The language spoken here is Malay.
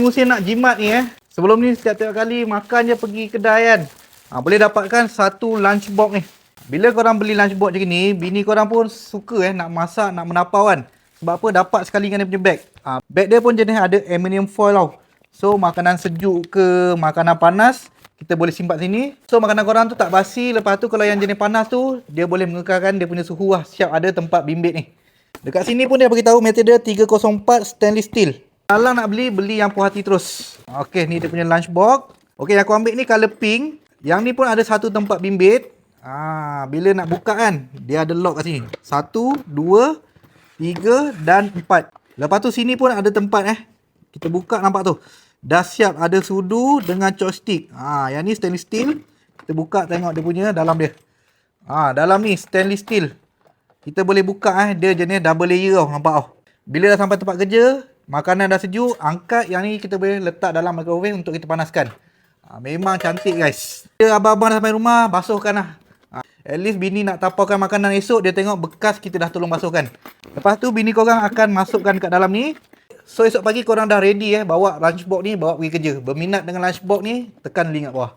musim nak jimat ni sebelum ni setiap kali makan je pergi kedai kan. Boleh dapatkan satu lunchbox ni. Bila korang beli lunchbox macam ni, bini korang pun suka nak masak, nak menapau kan. Sebab apa? Dapat sekali dengan dia punya bag. Bag dia pun jenis ada aluminium foil tau. So makanan sejuk ke makanan panas, kita boleh simpan sini. So makanan korang tu tak basi. Lepas tu kalau yang jenis panas tu, dia boleh mengekalkan dia punya suhu lah. Siap ada tempat bimbit ni. Dekat sini pun dia beritahu material 304 stainless steel. Kalau nak beli yang puas hati terus. Okey, ni dia punya lunchbox. Okey, yang aku ambil ni colour pink. Yang ni pun ada satu tempat bimbit. Bila nak buka kan, dia ada lock kat sini. 1, 2, 3 dan 4. Lepas tu sini pun ada tempat kita buka, nampak tu. Dah siap ada sudu dengan chopstick. Yang ni stainless steel. Kita buka tengok dia punya dalam dia. Dalam ni stainless steel. Kita boleh buka dia jenis double layer tau, nampak tau. Bila dah sampai tempat kerja, makanan dah sejuk, angkat yang ni kita boleh letak dalam microwave untuk kita panaskan. Memang cantik guys. Abang-abang dah sampai rumah, basuhkan lah. At least bini nak tapaukan makanan esok, dia tengok bekas kita dah tolong basuhkan. Lepas tu bini korang akan masukkan kat dalam ni. So esok pagi korang dah ready bawa lunchbox ni, bawa pergi kerja. Berminat dengan lunchbox ni, tekan link kat bawah.